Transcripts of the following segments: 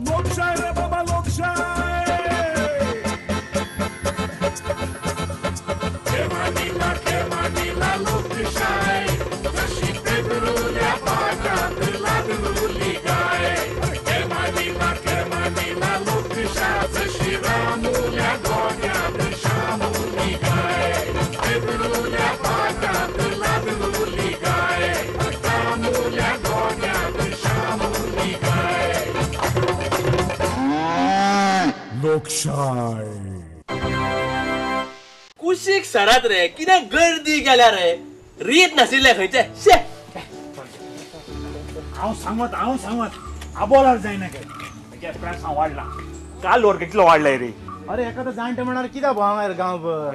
लोकशाही रे बाबा लोकशाही केव्हा लोकशाही जशी पेदरूल्या पाटात लागलेली गाय केव्हा लोकशाही जशी रामुल्या गोट्यात शामुली गाय पेदरूल्या पाटात लागलेली गाय रामुल्या गोट्यात शामुली गाय लोकशाही कुशीक सरात रे कितें गर्दी गेल्या रे रीत नाशिल्ले खंयचे शे हांव सांगत आबोलार जायना काय प्रेसां वाडला काल वर कितलो वाडलाय रे अरे एखादा जाणटे म्हणणार कित्या भोंगार गांवभर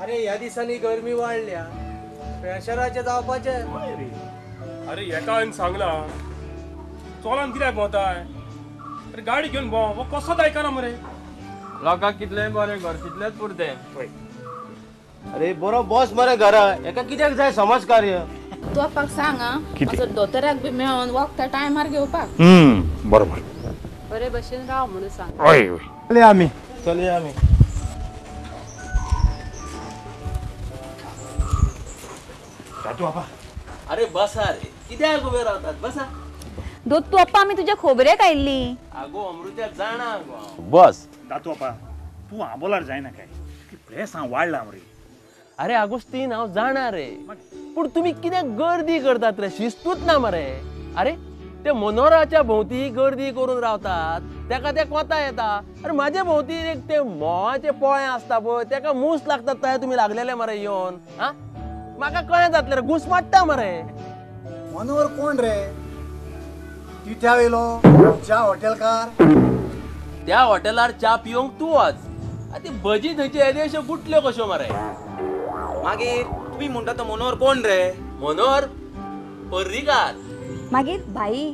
अरे ह्या दिसांनी गरमी वाढल्या प्रेशराचे जावपाचे अरे एका सांगला चोलान कित्याक भोंवताय अरे गाडी घेवन भोंव वो कसोच आयकना मरे लोकांक कितलें बरें घर तितलेंच पुरतें अरे बरो बॉस मरे घरा एका कित्याक जाय समाज कार्य तू आपाक सांग असो दोतोराक बी मेळोन वखदां टायमार घेवपाक बरोबर बरे भशेन राव म्हणून सांग हय चलया आमी जातू बाबा अरे बसा रे कित्याक उबे रावतात बसा दोत्तू अप्पा आमी तुज्या खोबरेक आयिल्ली आगो अमृत्याक जाणा बस जातू बाबा तूं आबोलार जायना काय प्रेसां वाडला मरे अरे आगोस्तीन हांव जाणा रे पूण तुमी कित्याक गर्दी करतात रे शिस्तूच ना मरे अरे ते मनोराच्या भोंवती गर्दी करून रावतात तेका ते कोता येता अरे म्हाजे भोंवती एक ते म्होवाचे पोळे आसता पळय तेका मूस लागतात काय तुमी लागलेले मरे येवन हा म्हाका कळ्ळें जातलें रे घुस मारता मरे मनोहर कोण रे तिठ्या वयलो च्या हॉटेलकार त्या हॉटेलार च्या पिवंक तूं वच ती भजी थंयचे येदे अश्यो गुटल्यो कश्यो मरे मागीर तुम्ही म्हणटा तो मनोहर कोण रे मनोहर पर्रीकार मागीर भाई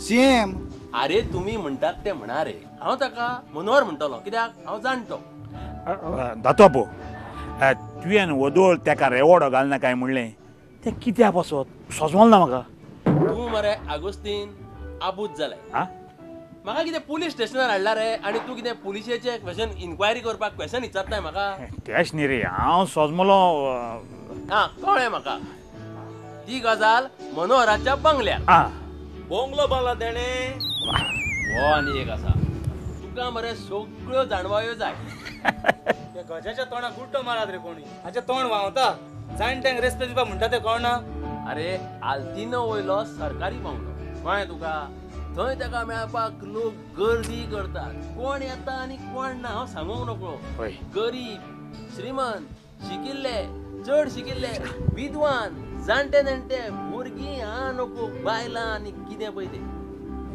सीएम अरे तुम्ही म्हणटात ते म्हणा रे हांव ताका मनोहर म्हणटलो कित्याक हांव जाणटो जातू बाबू तुवें वदोळ तेका रेवोडो घालना काय म्हणलें तें कित्याक पासत सोजमल ना म्हाका तूं मरे आगोस्तीन आबूज जालाय हा म्हाका कितें पुलीस स्टेशनार हाडला रे आनी तूं कितें पुलिशेचे क्वेश्चन इन्क्वायरी करपाक क्वेश्चन विचारताय म्हाका तेच न्ही रे हांव सोजमलो हा कळ्ळें म्हाका ती गजाल मनोहराच्या बंगल्यार बंगलो बांदला तेणे हो आनी एक आसा तुका मरे सगळ्यो जाणवायो जाय त्या गजाच्या तोंडाक गुड्डो मारात रे कोणी हाचे तोंड व्हांवता जाणट्यांक रेस्पेद दिवपाक म्हणटा ते कळना अरे आल्तिनो वयलो सरकारी बंगलो कळ्ळें तुका थंय ताका मेळपाक लोक गर्दी करतात कोण येता आनी कोण ना हांव सांगूंक नकळो गरीब श्रीमंत शिकिल्ले चड शिकिल्ले विद्वान जाणटे नेणटे भुरगीं हा नको बायलां आनी कितें पळय ते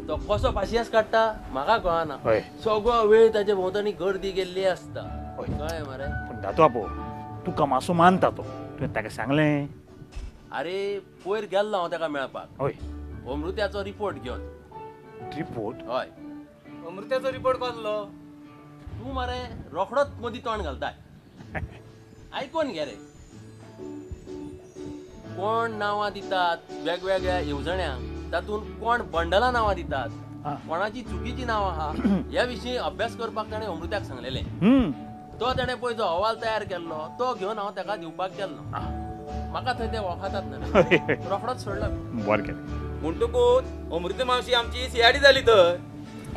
तो कसो पाशियेस काडटा म्हाका कळना सगळो वेळ ताचे भोंवतणी गर्दी गेल्ली आसता कळ्ळें मरे पूण जातू बाबू तुका मातसो मानता तो तुवें ताका सांगलें अरे पयर गेल्लो हांव ताका मेळपाक हय अमृत्याचो रिपोर्ट घेवन रिपोर्ट हय अमृत्याचो रिपोर्ट कसलो तूं मरे रोखडोच मदीं तोंड घालताय आयकोन घे रे कोण नांवां दितात वेगवेगळ्या येवजण्यांक तातूंत कोण बंडलां नांवां दितात कोणाची चुकीची नांवां आहा ह्या विशीं अभ्यास करपाक ताणें अमृत्याक सांगलेलें तो ताणें पळय जो अहवाल तयार केल्लो तो घेवन हांव ताका दिवपाक गेल्लो म्हाका थंय ते वळखतात न्हय रोखडोच सोडलो बरें केलें म्हणटकूच अमृत मावशी आमची सीआयडी जाली तर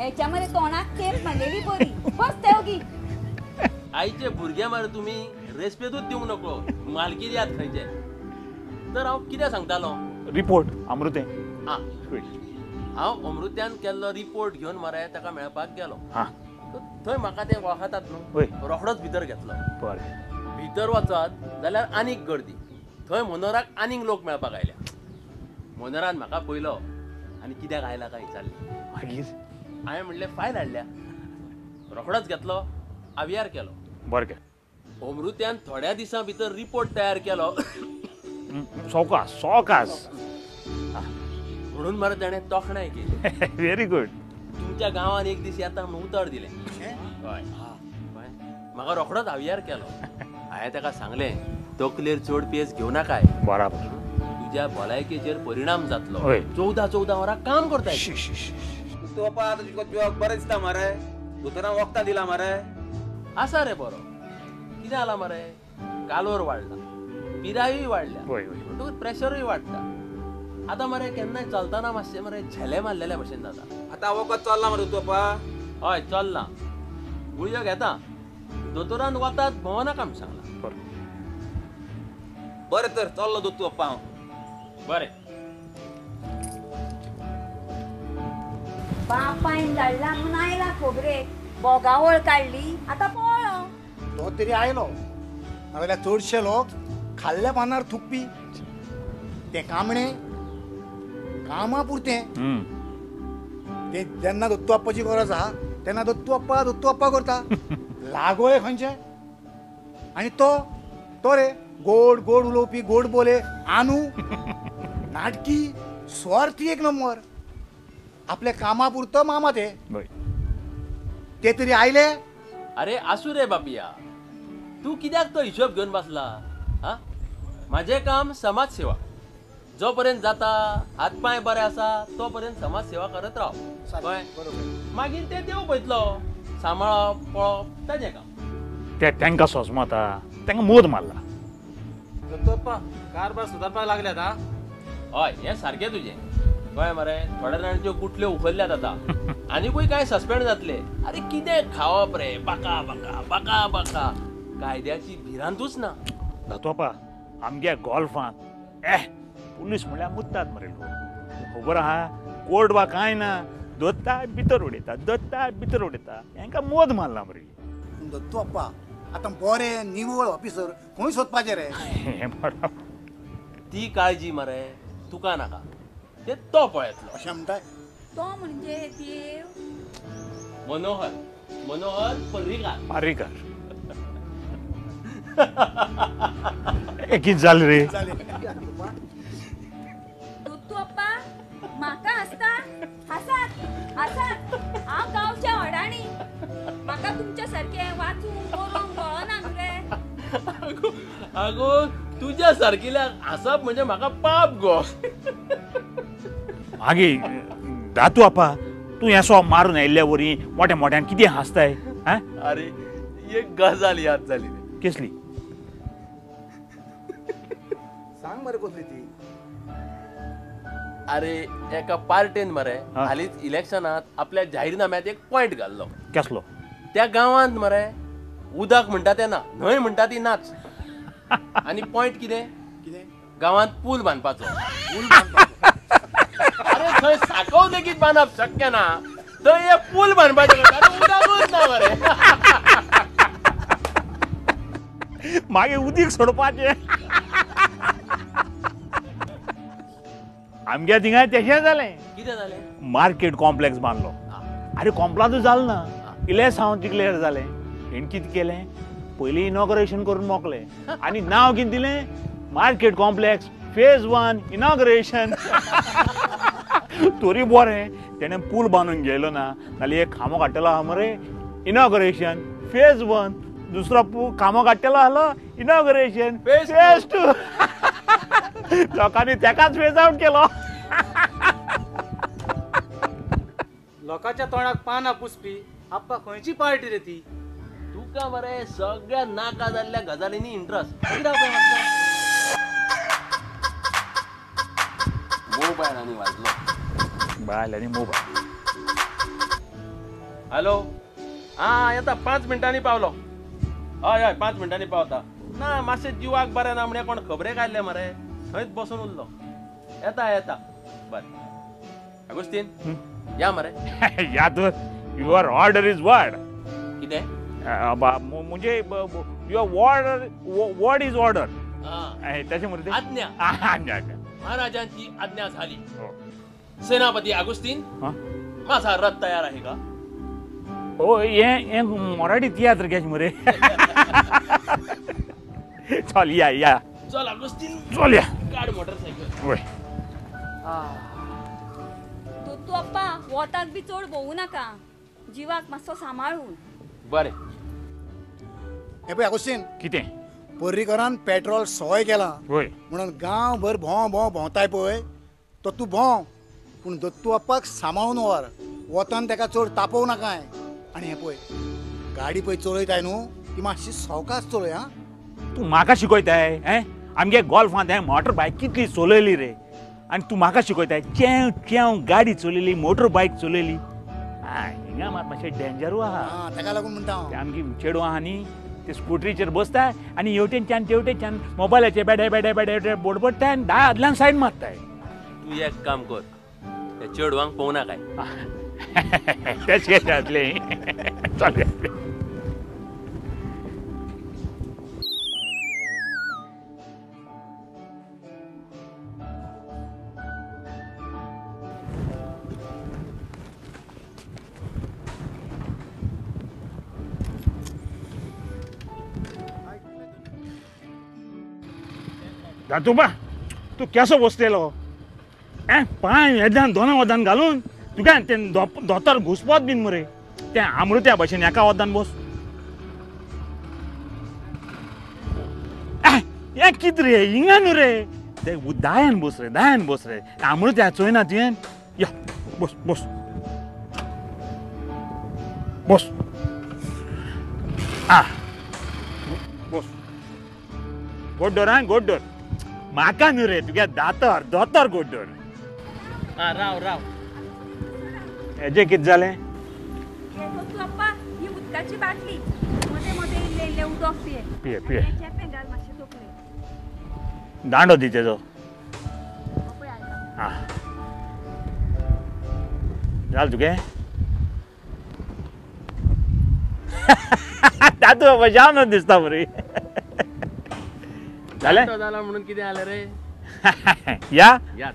हेच्या मरे तोंडाक केप मारलेली बरी बस तेवगी आईचे भुरगे मरे तुमी रेस्पेदूच दिवंक नकळो मालकी दियात खंयचे तर हांव कितें सांगतालो रिपोर्ट अमृते हांव अमृत्यान केल्लो रिपोर्ट घेवन मरे ताका मेळपाक गेलो थंय म्हाका ते वळखतात न्हू रोखडोच भितर घेतलो भितर वचत जाल्यार आनीक गर्दी थंय मनोहराक आनीक लोक मेळपाक आयल्या मनोहरान म्हाका पयलो आनी कित्याक आयला काय विचारलें मागीर हांवें म्हणलें फायल हाडल्या रोखडोच घेतलो आवियार केलो बरें केलें अमृत्यान थोड्या दिसां भितर रिपोर्ट तयार केलो सवकास म्हणून मरे ताणें तोखणाय केली व्हेरी गुड तुमच्या गांवान एक दीस येता म्हणून उतर दिलें हय म्हाका रोखडोच आवियार केलो हांवें ताका सांगलें तकलेर चड पेस घेवं नाकाय बराबर तुज्या भलायकेचेर परिणाम जातलो 14 वरां काम करता तू बापा तुझे जिवाक बरें दिसता मरे दोतोरां वखदां दिला मरे आसा रे बरो कितें जाला मरे कालोर वाडला पिरायूय वाडल्या म्हणटकूच प्रेशरूय वाडटा आतां मरे केन्नाय चलतना मातशें मरे झेले मारलेल्या भशेन जाता आतां वखद चल्ला मरे तू बापा हय चल्ला गुळयो घेता दोतोरान वतात भोंवनाका म्हूण सांगला बरें तर चल्लो दोतोर बापा हांव बरें बापायन धाडला म्हणून आयला खोबरेक बोगावळ काडली आतां पळो तो तरी आयलो नाजाल्यार चडशे लोक खाल्ल्या पानार थुकपी ते कामणे कामा पुरतें ते जेन्ना दत्तू आप्पाची गरज आहा तेन्ना दत्तू आप्पा करता लागोय खंयचे आनी तो रे गोड गोड उलोवपी गोड बोले आनू नाटकी स्वार्थी एक नंबर आपल्या कामा पुरतो मामा ते तरी आयले अरे आसू रे बापिया तू कित्याक तो हिशोब घेवन बसला हा माझे काम समाज सेवा जो पर्यंत जाता हातपाय बरे आसा तो पर्यंत समाज सेवा करत राव कळ्ळें मागीर ते देव पळयतलो सांबाळप पळप ताजें काम ते तांकां सोजमता तांकां मोद मारला दत्तोप्पा कारभार सुदारपाक लागल्यात हा हय हें सारकें तुजें कळ्ळें मरे थोड्या जाणांच्यो गुटल्यो उखल्ल्यात आतां आनीकूय कांय सस्पेंड जातले अरे कितें खावप रे बाका बाका बाका बाका कायद्याची भिरांतूच ना दातोपा आमगे गोल्फांत पुलीस म्हळ्यार मुत्तात मरे लोक खबर आहा कोर्ट वा कांय ना दोत्ता भितर उडयता हांकां मोद मारला मरे दत्तू आप्पा आतां बरे निवळ ऑफिसर खंय सोदपाचे रे ती काळजी मरे तुका नाका ते तो पळयतलो अशें म्हणटाय तो म्हणजे देव मनोहर पर्रीकार कितें जालें रे दत्तू आप्पा म्हाका हसता हसात हांव गांवच्या अडाणी म्हाका तुमच्या सारखे वाचूंक बरोवंक कळना रे आगो तुझ्या सारकिल्याक हसप म्हणजे म्हाका पाप गो मागे दातू आप्पा तूं हें सो मारून आयिल्ल्या वरी मोठ्या मोठ्यान कितें हांसताय अरे एक गजाल याद जाली कसली सांग मरे कसली ती अरे एका पार्टेन मरे हालींच इलेक्शनात आपल्या जाहीरनाम्यात एक पॉइंट घाल्लो कसलो त्या गांवांत मरे उदक म्हणटा ते ना न्हंय म्हणटा ती नाच आनी पॉइंट कितें गांवांत पूल बांदपाचो अरे थंय साकव लेगीत बांदप शक्य ना थंय एक पूल बांदपाचो उदकूच ना मरे मागे उदीक सोडपाचें आमगे थिंगा तशें जालें कितें जालें मार्केट कॉम्प्लेक्स बांदलो अरे कॉम्प्लांतूच जालें ना इलेस हांव डिक्लेअर जालें हेण कितें केलें पयलीं इनॉग्रेशन करून मोकलें आनी नांव कितें दिलें मार्केट कॉम्प्लेक्स फेज 1 इनॉग्रेशन तोरी बरें तेणें पूल बांदून गेलो ना नाल्यार एक खांबो काडटलो आहा मरे इनॉग्रेशन फेज 1 दुसरो खांबो काडटलो आहलो इनॉग्रेशन फेज 2 लोकांनी तेकाच फेज आउट केलो लोकांच्या तोंडाक पानां पुसपी आप्पा खंयची पार्टी रे ती तुका मरे सगळ्या नाका जाल्ल्या गजालींनी इंट्रस्ट मोबायल आनी वाजलो बायल आनी मोबायल हॅलो हा येता 5 मिनटांनी पावलो हय 5 मिनटांनी पावता ना मातशें जिवाक बरें ना म्हणल्यार कोण खबरेक आयले मरे थंयच बसून उरलो येता बरें अगोस्तीन या मरे या तर युअर ऑर्डर इज वर्ड कितें म्हणजे युअर वर्ड इज ऑर्डर त्याचे मरे आज्ञा महाराजांची आज्ञा झाली सेनापती अगोस्तीन माझा रथ तयार आहे का हो ये मराठी तियात्र घ्यायची मरे चल या चल अगोस्तीन चल या काढ मोटरसायकल वय दत्तू आप्पा वताक बी चड भोवू नाका जिवाक मातसो सांबाळून बरें हे पळय अगोस्तीन कितें पर्रीकरान पेट्रोल सोय केला होय म्हणून गांवभर भोंवताय पळय तो तूं भोंव पूण दत्तू आप्पाक सांबाळून व्हर वतान ताका चड तापोव नाकाय आनी हें पळय गाडी पळय चलयताय न्हू ती मातशी सावकाश चलय आं तू म्हाका शिकयताय हे आमगे गोल्फांत हे मोटर बायक कितली चलयली रे आनी तू म्हाका शिकयताय चेव चेव गाडी चलयली मोटर बायक चलयली हिंगा मात मातशें डेंजरू आहा ताका लागून म्हणटा हांव ते आमगे चेडूं आहा न्ही ते स्कुटरीचेर बसताय आनी हेवटेनच्यान तेवटेनच्यान मोबायलाचेर बेडे बेडे बेडे बोडबडटाय आनी धा आदल्यान सायड मारताय तू एक काम कर त्या चेडवांक पळोवना काय तेच कशें जातलें चल जातूबा तू केसो बसलेलो पांय येद्यान दोना वदान घालून तुका ते दोतोर घुसपत बीन मरे ते अमृत्या भशेन एका वदान बस हे कित रे हिंगा न्हू रे ते दायान बस रे अमृत्या चोयना तुवें या बस बस बस बस गोड्डोर गोड्डोर म्हाका न्हू रे तुगे दोतोर गोड्डोर राव राव हेजे कितें जालें पप्पा ही उदकाची बाटली मोठे मोठे इल्ले उदक पिये पिये चेपें घाल मातशें तकलेन दांडो दी तेजो जाल तुगे तातू बाबा जाम दिसता बरी जालें जाला म्हणून कितें जालें रे या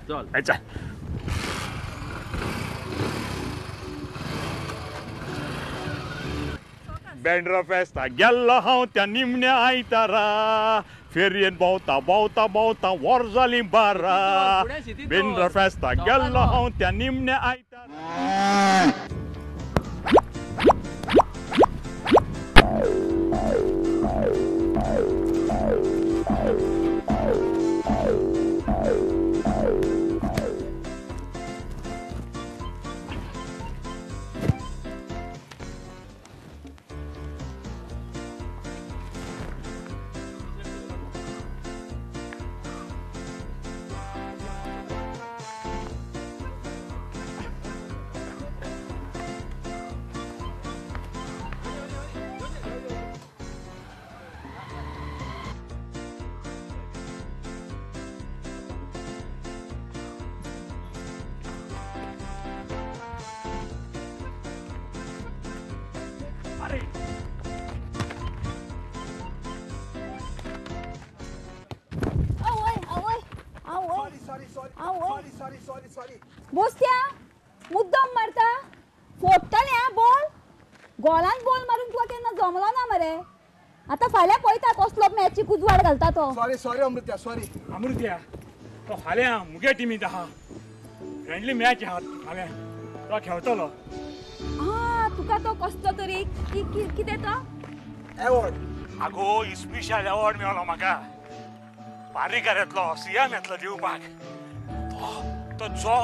चल चल बँड्रा फेस्ता गेल्लो हांव त्या निमण्या आयतारा फेरयेन भोंवता भोंवता भोंवता वर जाली बारा बँड्रा फेस्ता गेल्लो हांव त्या निमण्या आयतारा बोस्त्या मुद्दम मारता फोडटले बॉल गोलान बॉल मारून तुका केन्ना जमलो ना मरे आता फाल्यां पळयता कसलो मॅची कुजवाड घालता तो सॉरी अमृत्या तो फाल्यां मुगे टिमीत आहा फ्रेंडली मॅच आहा फाल्यां तो खेळटलो तुका तो कसलो तरी कितें तो एवॉर्ड आगो स्पेशल एवॉर्ड मेळ्ळो म्हाका पारीकार येतलो सीएम येतलो दिवपाक तो जो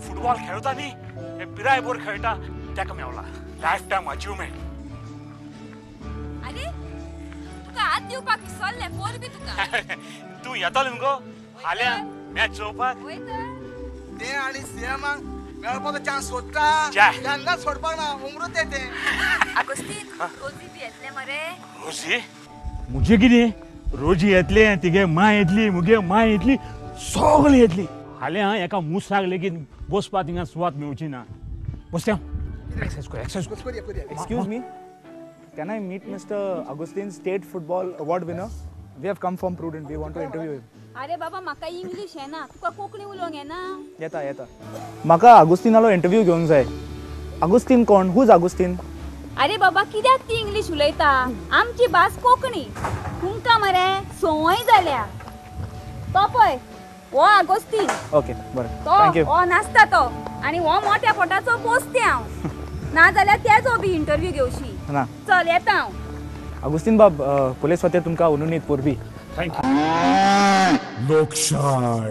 फुटबॉल खेळटा न्ही हे पिरायभर खेळटा ताका मेळला लायफ टायम अचिवमेंट अरे तुका हात दिवपाक विसरले पोर बी तुका तू येतलो मुगो फाल्यां मॅच चोवपाक ते आणि सीएमाक मेळपाचो चान्स सोदता केन्ना सोडपाक ना उमरूच ते अगस्तीन रोजी बी येतले मरे रोजी मुजे कितें रोजी येतले तिगे माय येतली मुगे माय येतली सगळी येतली फाल्यां एका मुसाक लेगीत बसपाक थिंगा सुवात मेळची ना बसत्या एक्सरसाइज कर Excuse me, can I meet Mr. Agustin, state football award winner? We have come from Prudent. We want to interview him. अरे बाबा म्हाका इंग्लिश येना तुका कोंकणी उलोवंक येना येता म्हाका अगुस्तिनालो इंटरव्यू घेवंक जाय अगुस्तीन कोण हूज अगुस्तीन अरे बाबा कित्याक ती इंग्लिश उलयता आमची भास कोंकणी तुमकां मरे संवय जाल्या तो पळय हो अगोस्तीन ओके बरें थँक्यू तो हो नाचता तो आनी हो मोठ्या पोटाचो पोस्ते हांव ना जाल्यार तेजो बी इंटरव्यू घेवशी ना चल येता हांव अगुस्तीन बाब पुलीस वते तुमकां उनुनीत पोरबी थँक्यू लोकशाय